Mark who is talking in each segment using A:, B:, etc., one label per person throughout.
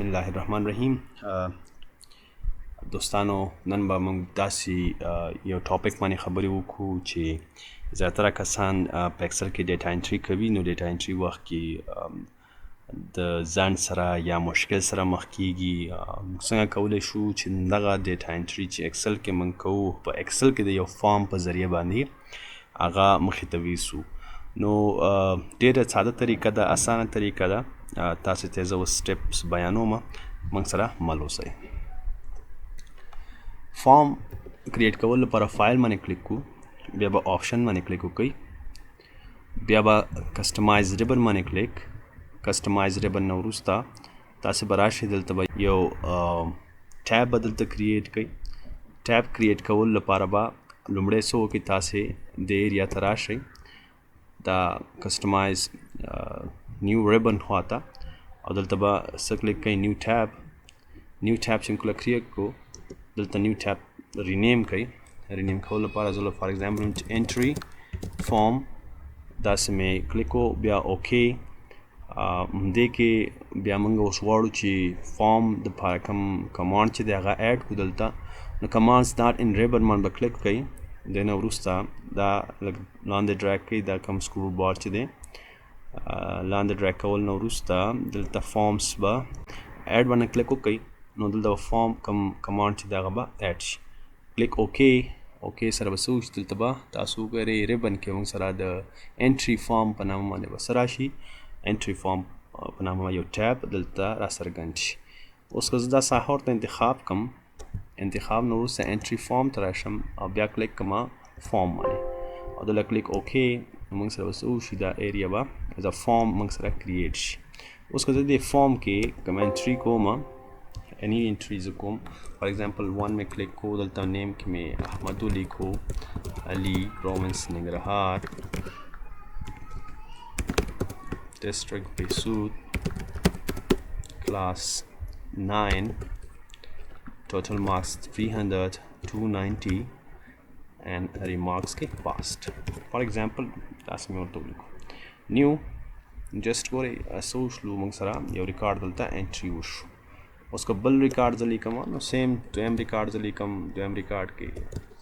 A: बिस्मिल्लाहिर्रहमानिर्रहीम دوستانو نن به موږ داسې یو ټاپک باندې خبرې وکړو چې زیاتره کسان په اکسل کې ډیټا انټري کوي. نو ډیټا انټري وخت کې د ځنډ سره یا مشکل سره مخ کیږي. موږ څنګه کولی شو چې دغه ډیټا انټري چې اکسل کې موږ کوو په اکسل کې د یو فارم په ذریعه باندې هغه مخې ته ویسو. نو ډیره ساده طریقه ده، اسانه طریقه ده. تاسو ته زه اوس سټپس بیانوم، موږ سره مل اوسئ. فارم کریټ کول لپاره فایل باندې کلیک کو، بیا به آپشن باندې کلیک وکړئ، بیا به کسټمایز ریبن باندې کلیک. کسټمایز ریبن نه وروسته تاسو به راشئ، دلته به یو ټیب به دلته کریټ کړئ. ټیب کریټ کول لپاره به لومړی څه وکړئ، تاسې د ایریا ته راشئ، دا کسټمایز نیو ریبن خواته، او دلته به څه کلیک کړئ، نیو ټیب. نیو ټیب چې کله کریټ کو، دلته نیو ټیب رینیم کړئ. رینیم کول لپاره زه فار ایگزامپل انټري فارم داسې مې کلیک کو، بیا اوکې. همدې کې بیا موږ اوس غواړو چې فارم دپاره کوم کمانډ چې دی هغه ایډ کړو دلته. نو کمانډز ناټ ان ریبن باندې به کلیک کړئ. د نه وروسته دا لږ لاندې ډریګ کړئ، دا کوم سکرول بار چې دی لاندې ډریګ کول نه وروسته دلته فارمز به ایډ باندې کلیک وکړئ. نو دلته فارم کوم کمانډ چې دی هغه به ایډ شي. کلیک اوکې. اوکې سره به څه وشي، دلته به تاسو وګورئ ریبن کې موږ سره د انټري فارم په نامه باندې به څه راشي، انټري فارم په نامه یو ټیب دلته را څرګند شي. اوس که زه دا ساحه ورته انتخاب کړم، انتخاب نه وروسته انټري فارم ته راشم او بیا کلیک کړم فارم باندې او دلته کلیک اوکې. موږ سره به څه وشي، دا ایریا به دا فارم موږ سره کریټ شي. اوس که زه دې فارم کې کوم انټري کوم، any entry زه کوم، فار ایگزامپل 1 مې کلیک کو، دلته نیم کې مې احمد ولیکو، علي، پروونس ننګرهار، ډسټرکټ بهسود، کلاس 9، total marks 300 290 and remarks کې past. فار ایگزامپل تاسو مې ورته ولیکو نیو. جسټ ګورئ څه وشلو، موږ سره یو ریکارډ دلته انټري وشو. اوس که بل ریکارډ زه لیکم، نو سیم دویم ریکارډ زه لیکم. دویم ریکارډ کې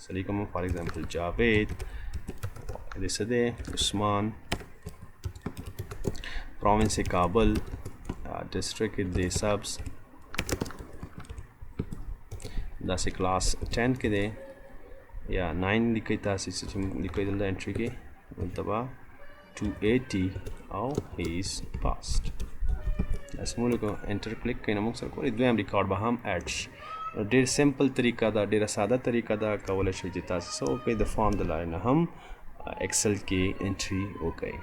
A: څه لیکم، فار ایگزامپل جاوید، دې څه دی، عثمان، پروونس یې کابل، ډسټرکټ یې دی سبز، داسې کلاس 10 کې دی یا 9 لیکئ. تاسې څه چې لیکئ دلته انټري کې دلته به 280 او he is passed. اسمو لیکو، انټر کلیک کړئ، نو موږ سره کولی دویم ریکارډ به هم ایډ شي. ډېر سمپل طریقه ده، ډېره ساده طریقه ده. کولی شئ چې تاسې څه وکړئ، د فارم د لارې نه هم اکسل کې انټري وکړئ.